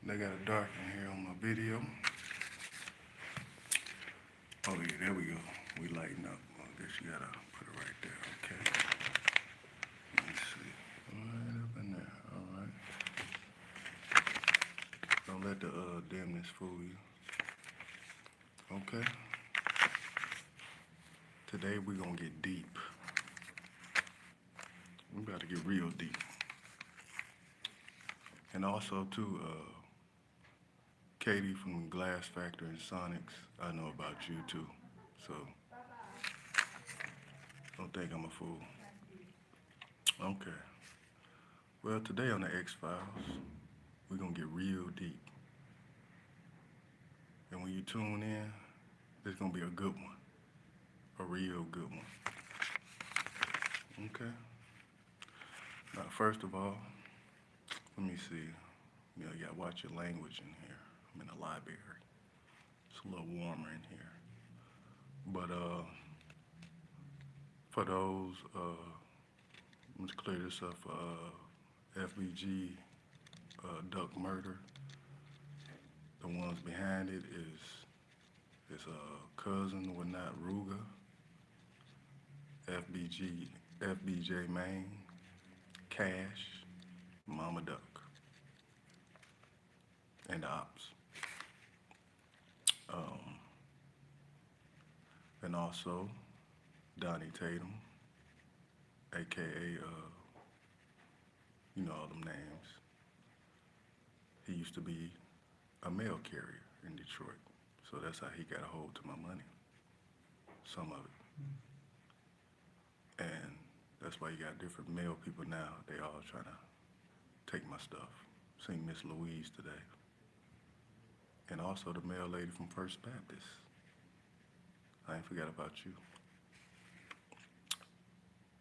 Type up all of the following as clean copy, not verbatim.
They got it dark in here on my video. Oh yeah, there we go. We lighten up. I guess you gotta put it right there. Okay. Let me see. Right up in there. All right. Don't let the dimness fool you. Okay. Today we gonna get deep. We about to get real deep. And also too, Katie from Glass Factory and Sonics. I know about you too. So don't think I'm a fool. Okay. Well, today on the X Files, we're gonna get real deep. And when you tune in, it's gonna be a good one. A real good one. Okay? Now, first of all, let me see. You gotta watch your language in here. I'm in a library. It's a little warmer in here. But for those, let's clear this up. FBG Duck Murder. The ones behind it is cousin Winat Ruga, FBJ Main, Cash, Mama Duck, and the Ops. Um, and also Donnie Tatum, aka all them names. He used to be a mail carrier in Detroit. So that's how he got a hold to my money. Some of it. And that's why you got different mail people now. They all trying to take my stuff. Seen Miss Louise today. And also the mail lady from First Baptist. I ain't forgot about you.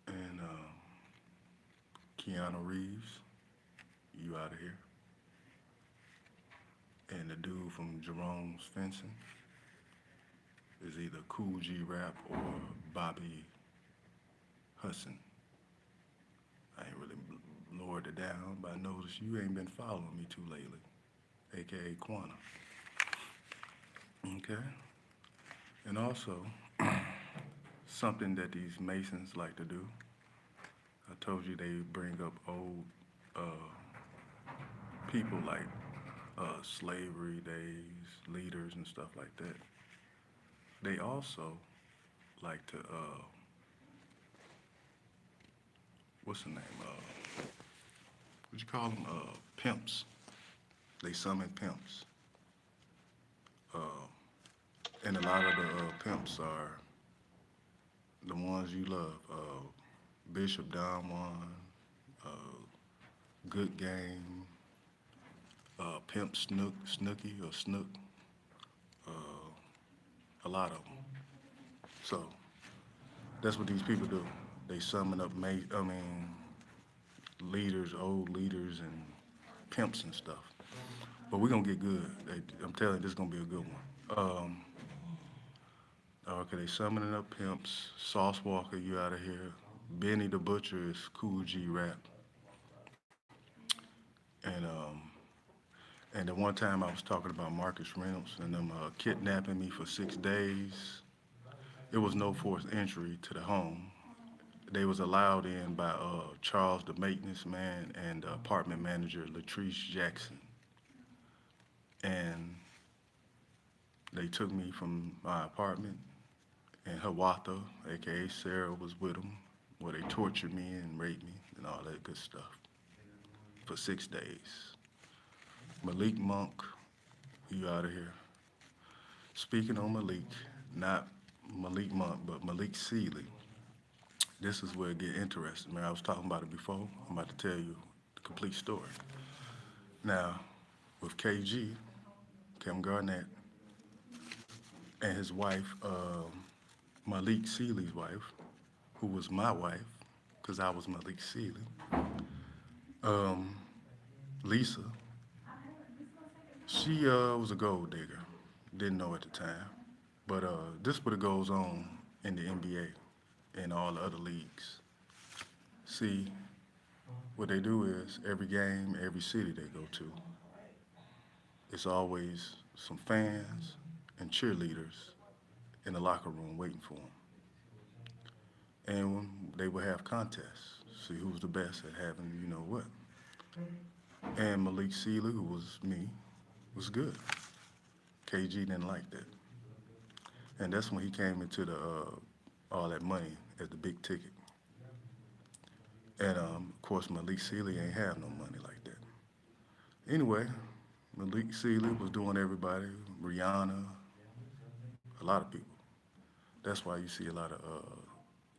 And Keanu Reeves, you out of here. And the dude from Jerome's Fencing is either Cool G Rap or Bobby Hudson. I ain't really lowered it down, but I noticed you ain't been following me too lately, aka Quana. Okay? And also, something that these Masons like to do, I told you they bring up old people like slavery days, leaders and stuff like that. They also like to, what's the name? What you call them? Pimps. They summon pimps. And a lot of the pimps are the ones you love. Bishop Don Juan, Good Game, Pimp Snooky or Snook, a lot of them. So that's what these people do. They summon up, leaders, old leaders, and pimps and stuff. But we're gonna get good. I'm telling you, this is gonna be a good one. Okay, they summoning up pimps. Sauce Walker, you out of here. Benny the Butcher is Cool G Rap. And and the one time I was talking about Marcus Reynolds and them kidnapping me for 6 days, it was no forced entry to the home. They was allowed in by Charles, the maintenance man, and apartment manager Latrice Jackson. And they took me from my apartment, and Hawatha, aka Sarah, was with them, where they tortured me and raped me and all that good stuff for 6 days. Malik Monk, you out of here. Speaking on Malik, not Malik Monk, but Malik Sealy. This is where it get interesting, man. I was talking about it before. I'm about to tell you the complete story. Now, with KG, Kim Garnett, and his wife, Malik Sealy's wife, who was my wife, because I was Malik Sealy, Lisa, she was a gold digger. Didn't know at the time. But this what it goes on in the NBA and all the other leagues. See, what they do is every game, every city they go to, it's always some fans and cheerleaders in the locker room waiting for them. And when they would have contests, see who was the best at having you know what. And Malik Sealy, who was me, was good. KG didn't like that. And that's when he came into the all that money as the big ticket. And of course, Malik Sealy ain't have no money like that. Anyway, Malik Sealy was doing everybody, Rihanna, a lot of people. That's why you see a lot of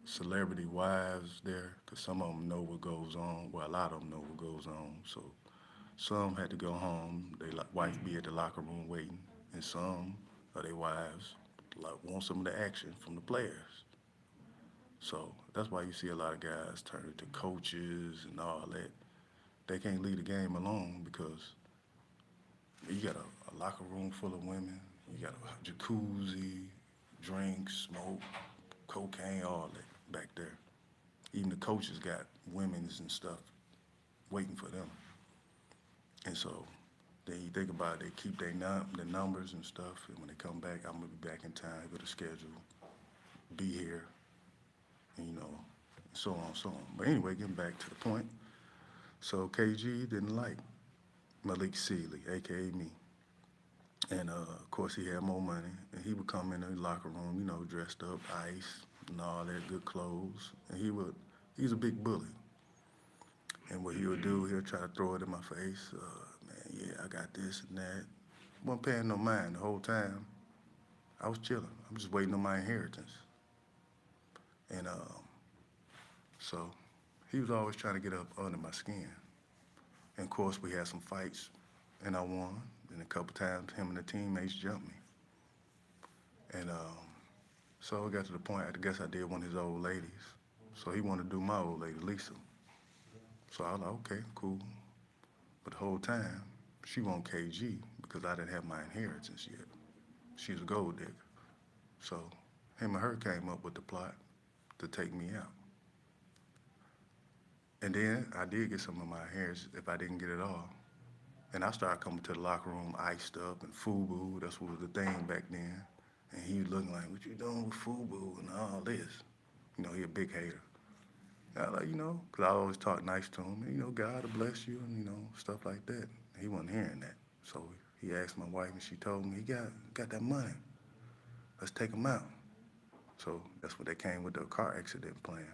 celebrity wives there, because some of them know what goes on. Well, a lot of them know what goes on. So some had to go home. They wife be at the locker room waiting, and some of their wives want some of the action from the players. So that's why you see a lot of guys turn to coaches and all that. They can't leave the game alone because you got a locker room full of women. You got a jacuzzi, drinks, smoke, cocaine, all that back there. Even the coaches got women's and stuff waiting for them. And so then you think about it, they keep the numbers and stuff, and when they come back, I'm gonna be back in time, go to schedule, be here, and so on, so on. But anyway, getting back to the point. So KG didn't like Malik Sealy, aka me. And of course he had more money, and he would come in the locker room, dressed up, ice and all that, good clothes, and he's a big bully. And what he would do, he'll try to throw it in my face. Man, yeah, I got this and that. Wasn't paying no mind the whole time. I was chilling. I'm just waiting on my inheritance. And so he was always trying to get up under my skin. And of course, we had some fights, and I won. And a couple times, him and the teammates jumped me. And so it got to the point, I guess I did one of his old ladies. So he wanted to do my old lady, Lisa. So I was like, okay, cool. But the whole time, she wanted KG because I didn't have my inheritance yet. She was a gold digger. So him and her came up with the plot to take me out. And then I did get some of my inheritance if I didn't get it all. And I started coming to the locker room iced up and FUBU, that's what was the thing back then. And he was looking like, what you doing with FUBU and all this? He a big hater. I like, because I always talk nice to him, and, God will bless you, and, stuff like that. He wasn't hearing that. So he asked my wife, and she told me, he got that money. Let's take him out. So that's what they came with the car accident plan.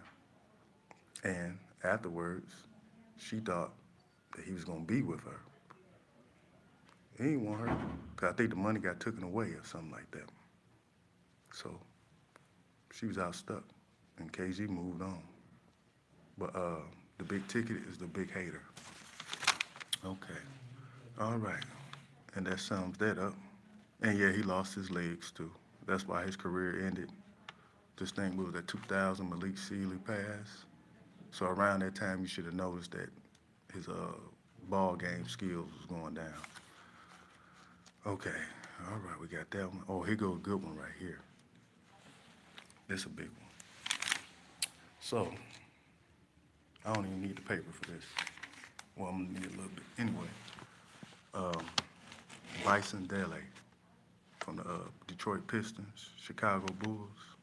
And afterwards, she thought that he was going to be with her. He didn't want her, because I think the money got taken away or something like that. So she was out stuck, and KG moved on. But the big ticket is the big hater. Okay. All right. And that sums that up. And yeah, he lost his legs too. That's why his career ended. This thing was at 2000, Malik Sealy passed. So around that time, you should have noticed that his ball game skills was going down. Okay. All right, we got that one. Oh, here goes a good one right here. This a big one. So, I don't even need the paper for this. Well, I'm gonna need a little bit. Anyway, Bison Dele from the Detroit Pistons, Chicago Bulls.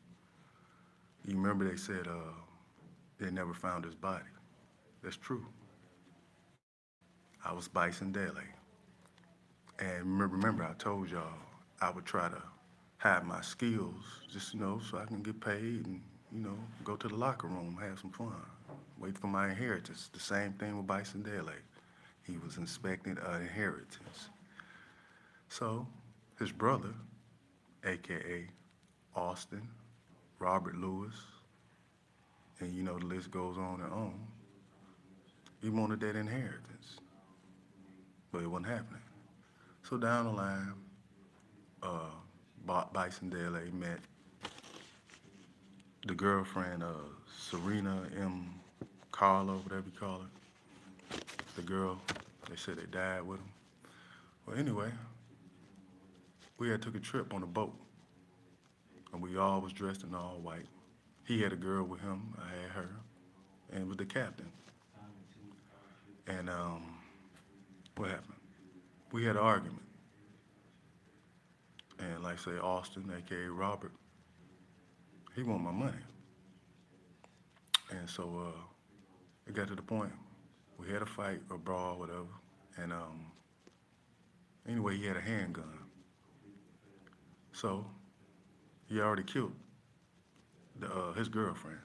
You remember they said they never found his body. That's true. I was Bison Dele. And remember I told y'all I would try to hide my skills just, so I can get paid and, go to the locker room, have some fun, wait for my inheritance. The same thing with Bison Dele. He was inspecting an inheritance. So his brother, AKA Austin, Robert Lewis, and the list goes on and on, he wanted that inheritance, but it wasn't happening. So down the line, Bison Dele met the girlfriend of Serena M. Carlo, whatever you call her. The girl, they said they died with him. Well, anyway, we had took a trip on a boat, and we all was dressed in all white. He had a girl with him, I had her, and it was the captain. And what happened? We had an argument. And like say Austin, aka Robert, he want my money. And so it got to the point we had a fight or brawl, whatever. And anyway, he had a handgun. So he already killed his girlfriend,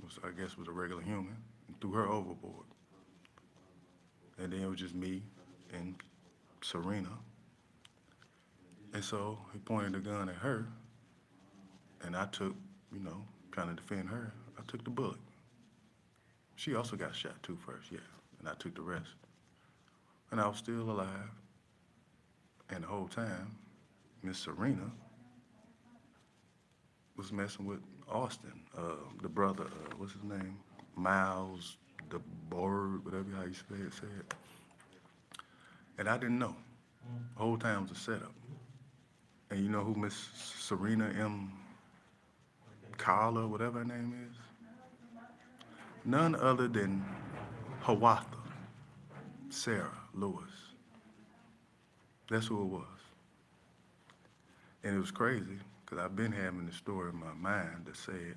was I guess was a regular human, and threw her overboard. And then it was just me and Serena. And so he pointed the gun at her, and I took, trying to defend her, I took the bullet. She also got shot too first, yeah, and I took the rest. And I was still alive, and the whole time, Miss Serena was messing with Austin, the brother, what's his name? Miles, the Bird, whatever how you say it. And I didn't know. The whole time was a setup. And you know who Miss Serena M. Carla, whatever her name is? None other than Hawatha, Sarah Lewis. That's who it was. And it was crazy, because I've been having the story in my mind that said,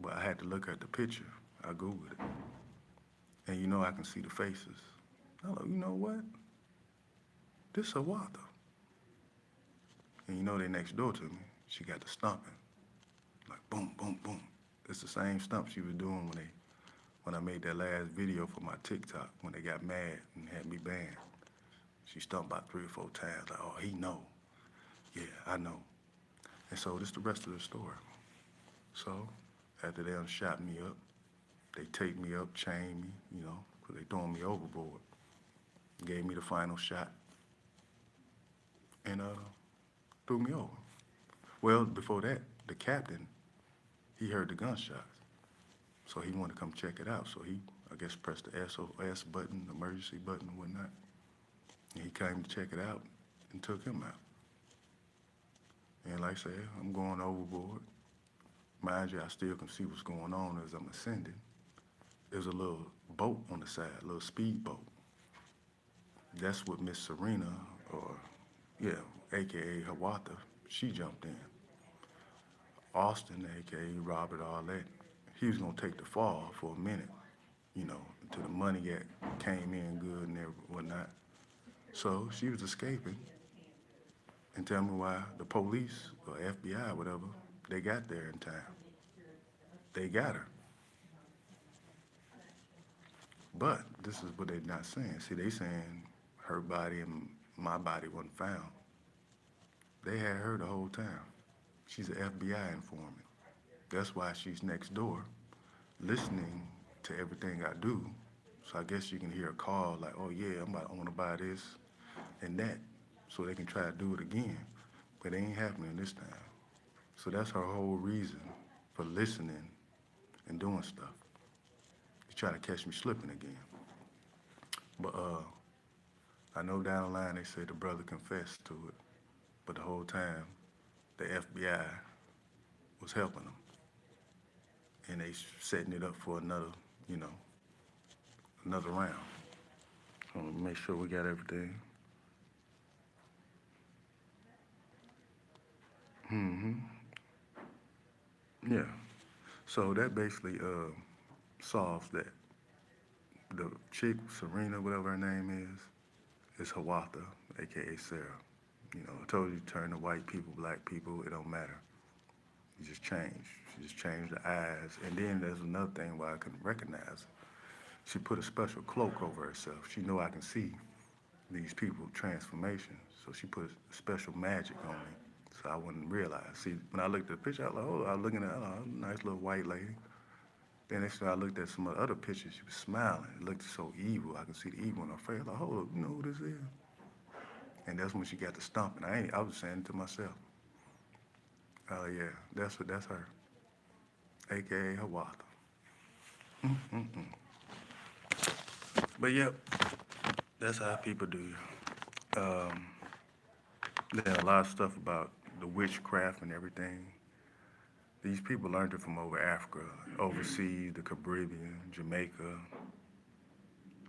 but I had to look at the picture. I Googled it. And I can see the faces. I'm like, you know what? This is Hawatha. And they next door to me. She got the stumping. Like boom, boom, boom. It's the same stump she was doing when I made that last video for my TikTok, when they got mad and had me banned. She stumped about 3 or 4 times, like, oh, he know. Yeah, I know. And so this is the rest of the story. So after they done shot me up, they taped me up, chained me, because they throwing me overboard. Gave me the final shot and threw me over. Well, before that, the captain, he heard the gunshots. So he wanted to come check it out. So he, I guess, pressed the SOS button, emergency button and whatnot. And he came to check it out and took him out. And like I said, I'm going overboard. Mind you, I still can see what's going on as I'm ascending. There's a little boat on the side, a little speedboat. That's what Miss Serena, or yeah, AKA Hawatha, she jumped in. Austin, AKA Robert, all that, he was gonna take the fall for a minute, until the money came in good and whatnot. So she was escaping, and tell me why the police or FBI, whatever, they got there in time. They got her. But this is what they're not saying. See, they saying her body and my body wasn't found. They had her the whole time. She's an FBI informant. That's why she's next door, listening to everything I do. So I guess you can hear a call like, oh yeah, I want to buy this and that, so they can try to do it again. But it ain't happening this time. So that's her whole reason for listening and doing stuff. She's trying to catch me slipping again. But I know down the line they said the brother confessed to it, but the whole time the FBI was helping him. And they setting it up for another, another round. So make sure we got everything. Yeah. So that basically solves that. The chick, Serena, whatever her name is Hawatha, aka Sarah. I told you turn to white people, black people, it don't matter. You just change. She just changed the eyes. And then there's another thing why I couldn't recognize her. She put a special cloak over herself. She knew I can see these people transformations. So she put a special magic on me. So I wouldn't realize. See, when I looked at the picture, I was like, oh, I was looking at her, a nice little white lady. Then next time I looked at some of the other pictures, she was smiling. It looked so evil. I could see the evil in her face. Like, hold up, you know who this is? And that's when she got the stomping. I was saying it to myself. Oh yeah, that's her. AKA Hawatha. But yep, that's how people do. There's a lot of stuff about the witchcraft and everything. These people learned it from over Africa, overseas, the Caribbean, Jamaica,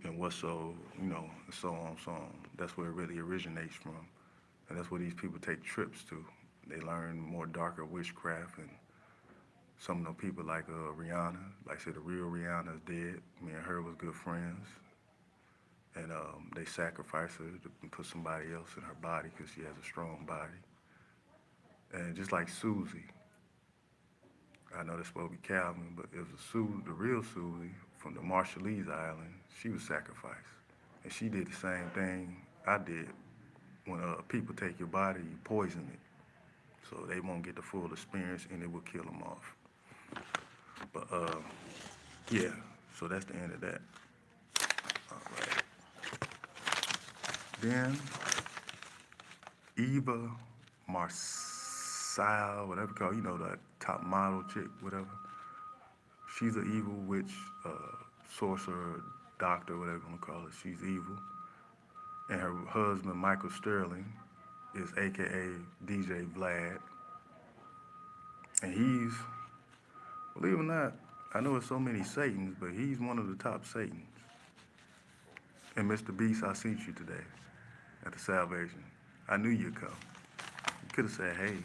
and so on, so on. That's where it really originates from. And that's where these people take trips to. They learn more darker witchcraft, and some of the people like Rihanna, like I said, the real Rihanna is dead. Me and her was good friends, and they sacrificed her to put somebody else in her body because she has a strong body. And just like Susie, I know that's supposed to be Calvin, but it was the real Susie from the Marshallese Island. She was sacrificed, and she did the same thing I did. When people take your body, you poison it, so they won't get the full experience, and it will kill them off. But yeah, so that's the end of that. All right. Then Eva Marcille, whatever you call, that top model chick, whatever. She's an evil witch, sorcerer, doctor, whatever you want to call it. She's evil. And her husband, Michael Sterling, is AKA DJ Vlad. And he's, believe it or not, I know there's so many Satans, but he's one of the top Satans. And Mr. Beast, I seen you today at the Salvation. I knew you'd come. You could have said, hey,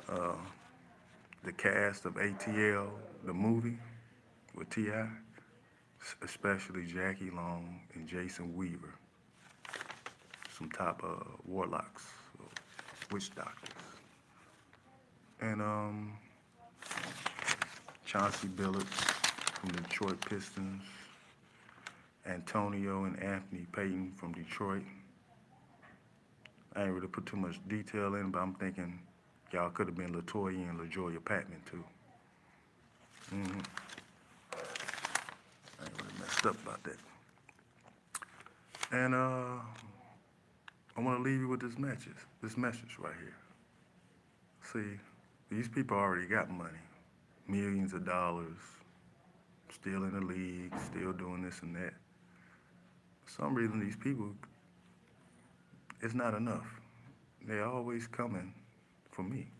uh, the cast of ATL, the movie with T.I., especially Jackie Long and Jason Weaver, some top warlocks, witch doctors. And Chauncey Billups from the Detroit Pistons, Antonio and Anthony Payton from Detroit. I ain't really put too much detail in, but I'm thinking y'all could have been LaToya and LaJoya Patman too. Mm-hmm. I ain't really messed up about that. And I want to leave you with this message right here. See, these people already got money, millions of dollars, still in the league, still doing this and that. For some reason, these people, it's not enough. They're always coming for me.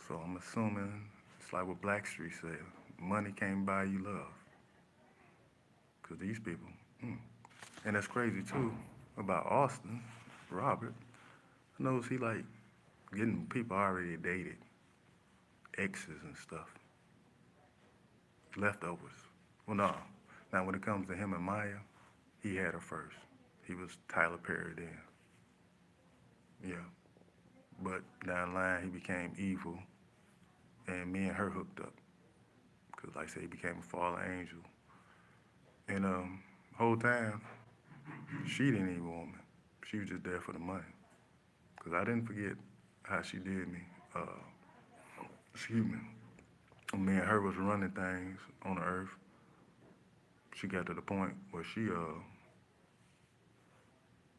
So I'm assuming it's like what Blackstreet said, money can't buy you love. Because these people, And that's crazy too about Austin, Robert. I knows he like getting people already dated, exes and stuff, leftovers. Well, no. Now when it comes to him and Maya, he had her first. He was Tyler Perry then. Yeah. But down the line, he became evil, and me and her hooked up. Because, like I said, he became a fallen angel. And whole time, she didn't even want me. She was just there for the money. Because I didn't forget how she did me. Excuse me. When me and her was running things on the earth, she got to the point where she,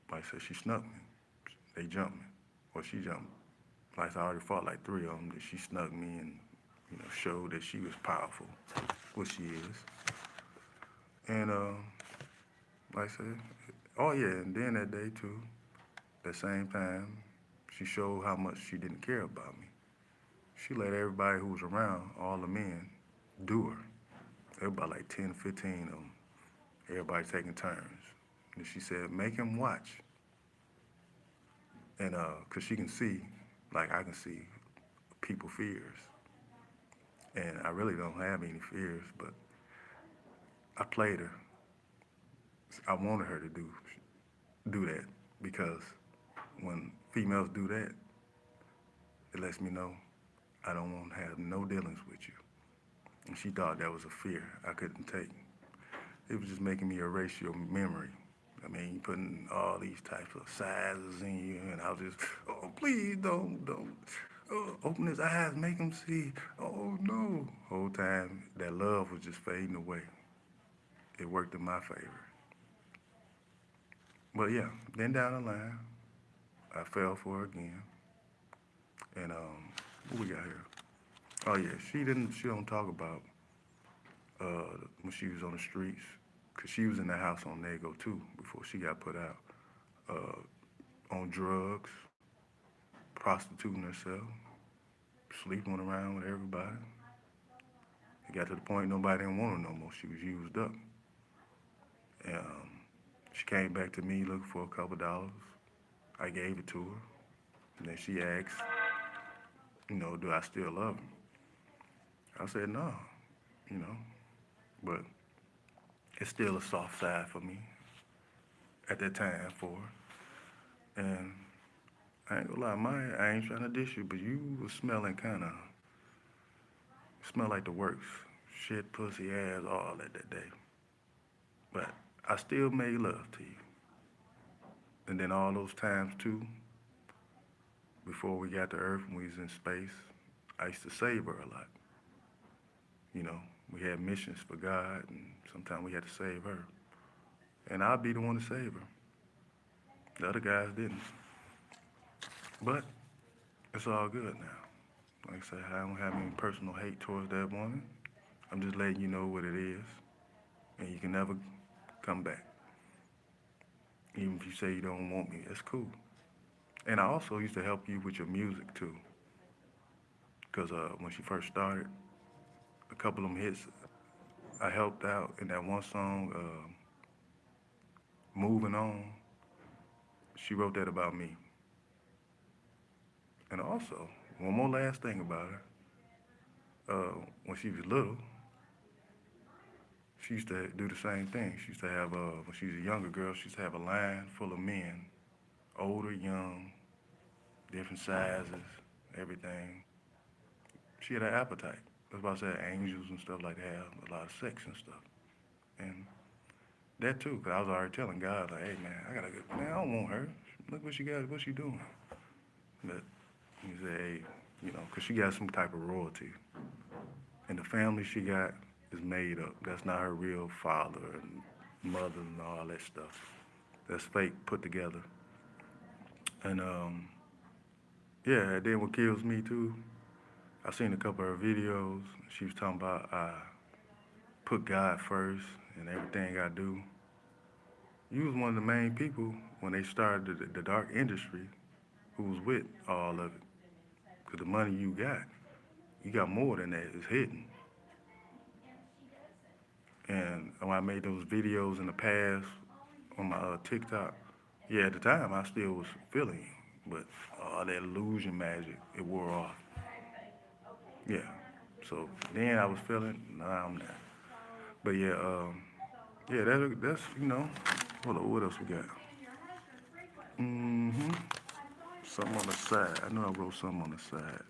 like I said, she snuck me. They jumped me. Or she jumped. Like I already fought like 3 of them, that she snuck me and, showed that she was powerful, which she is. And, like I said, oh yeah, and then that day too, that same time, she showed how much she didn't care about me. She let everybody who was around, all the men, do her. There were about like 10, 15 of them. Everybody taking turns. And she said, make him watch. And, cause she can see, like I can see, people's fears. And I really don't have any fears, but I played her. I wanted her to do that because when females do that, it lets me know I don't want to have no dealings with you. And she thought that was a fear I couldn't take. It was just making me erase your memory. I mean, putting all these types of sizes in you, and I was just, oh, please don't. Open his eyes, make him see. Oh, no. Whole time, that love was just fading away. It worked in my favor. But yeah, then down the line, I fell for her again. And what we got here? Oh yeah, she don't talk about when she was on the streets, cause she was in the house on Nago too before she got put out, on drugs, prostituting herself, sleeping around with everybody. It got to the point nobody didn't want her no more. She was used up. And she came back to me looking for a couple dollars. I gave it to her. And then she asked, do I still love him? I said, no, you know, but it's still a soft side for me at that time for her. And I ain't gonna lie, Maya, I ain't trying to dish you, but you was smelling kind of, smell like the works. Shit, pussy, ass, all that day. But I still made love to you. And then all those times too, before we got to Earth when we was in space, I used to save her a lot. You know, we had missions for God, and sometimes we had to save her. And I'd be the one to save her. The other guys didn't. But it's all good now. Like I said, I don't have any personal hate towards that woman. I'm just letting you know what it is, and you can never come back. Even if you say you don't want me, that's cool. And I also used to help you with your music too, because when she first started, a couple of them hits, I helped out in that one song, "Moving On." She wrote that about me. And also, one more last thing about her. When she was little, she used to do the same thing. She used to have, when she was a younger girl, she used to have a line full of men, older, young, different sizes, everything. She had an appetite. That's why I said angels and stuff like that have a lot of sex and stuff. And that too, because I was already telling God, like, hey man, man, I don't want her. Look what she got, what she doing. But he said, hey, because she got some type of royalty. And the family she got is made up. That's not her real father and mother and all that stuff. That's fake, put together. And yeah, then what kills me too, I seen a couple of her videos. She was talking about I put God first and everything I do. You was one of the main people when they started the dark industry who was with all of it. Because the money you got more than that. It's hidden. And when I made those videos in the past on my TikTok, yeah, at the time I still was feeling you, but all that illusion magic, it wore off. Yeah. So then I was feeling, now I'm not. But yeah, yeah, that's hold on, what else we got? Mm-hmm. Something on the side. I know I wrote something on the side.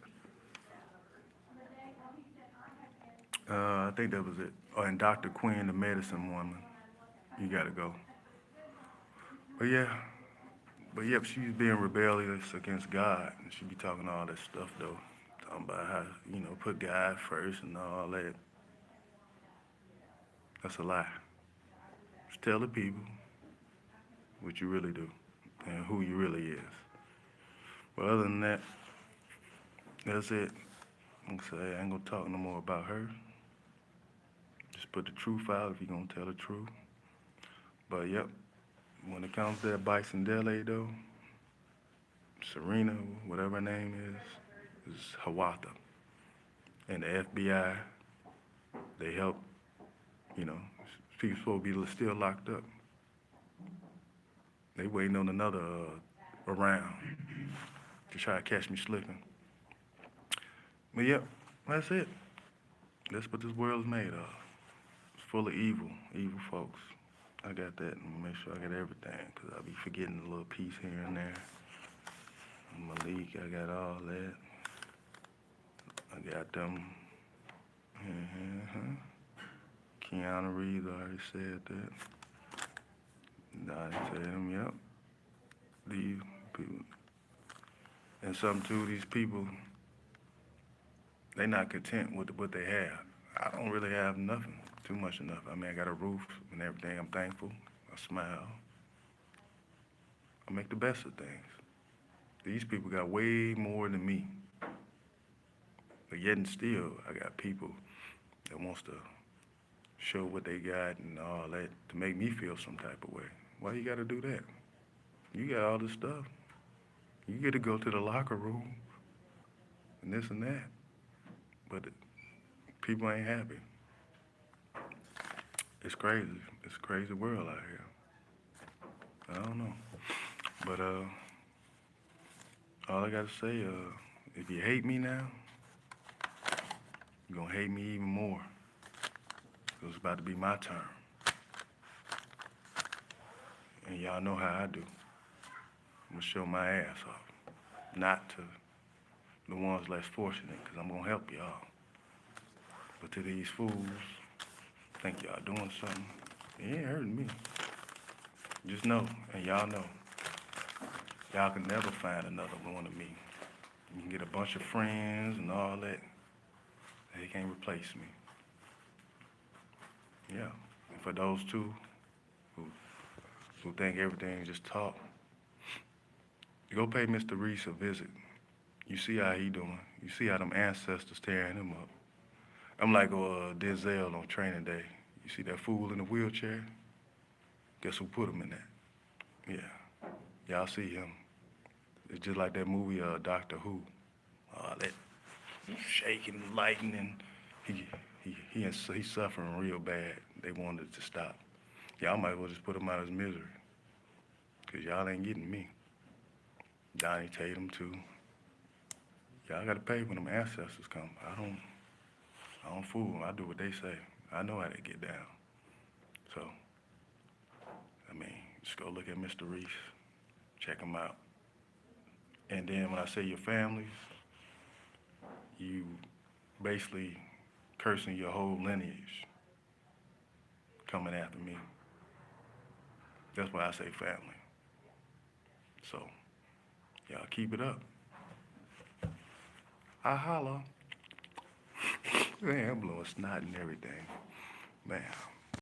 I think that was it. Oh, and Dr. Quinn, the medicine woman. You gotta go. But yeah, but yep, she's being rebellious against God, and she be talking all that stuff though, talking about how put God first and all that. That's a lie. Just tell the people what you really do and who you really is. But other than that, that's it. Like I say, I ain't gonna talk no more about her. Just put the truth out if you're gonna tell the truth. But yep, when it comes to that Bison Dele though, Serena, whatever her name is Hawata. And the FBI, they help, you know, people supposed to be still locked up. They waiting on another round to try to catch me slipping. But yep, that's it. That's what this world is made of. It's full of evil folks. I got that, and make sure I got everything, because I be forgetting a little piece here and there. Malik, I got all that. I got them. Keanu Reeves, I already said that. I said him, yep. These people. And some too, these people, they not content with what they have. I don't really have nothing, too much enough. I mean, I got a roof and everything. I'm thankful. I smile. I make the best of things. These people got way more than me. But yet and still, I got people that wants to show what they got and all that to make me feel some type of way. Why you gotta do that? You got all this stuff. You get to go to the locker room and this and that. But people ain't happy. It's crazy. It's a crazy world out here. I don't know. But All I gotta say, if you hate me now, you're gonna hate me even more. 'Cause it's about to be my turn. And y'all know how I do. I'm gonna show my ass off. Not to the ones less fortunate, 'cause I'm gonna help y'all. But to these fools, think y'all doing something, it ain't hurting me. Just know, and y'all know, y'all can never find another one of me. You can get a bunch of friends and all that. They can't replace me. Yeah. And for those two who think everything is just talk, go pay Mr. Reese a visit. You see how he doing. You see how them ancestors tearing him up. I'm like Denzel on Training Day. You see that fool in the wheelchair? Guess who put him in that? Yeah. Y'all see him. It's just like that movie, Doctor Who. That shaking, lightning. He's suffering real bad. They wanted it to stop. Y'all might as well just put him out of his misery. 'Cause y'all ain't getting me. Donnie Tatum too. Y'all gotta pay when them ancestors come. I don't fool them. I do what they say. I know how they get down. So, I mean, just go look at Mr. Reese. Check him out. And then when I say your families, you basically cursing your whole lineage coming after me. That's why I say family. So, y'all keep it up. I holla. Man, I'm blowing snot and everything. Man.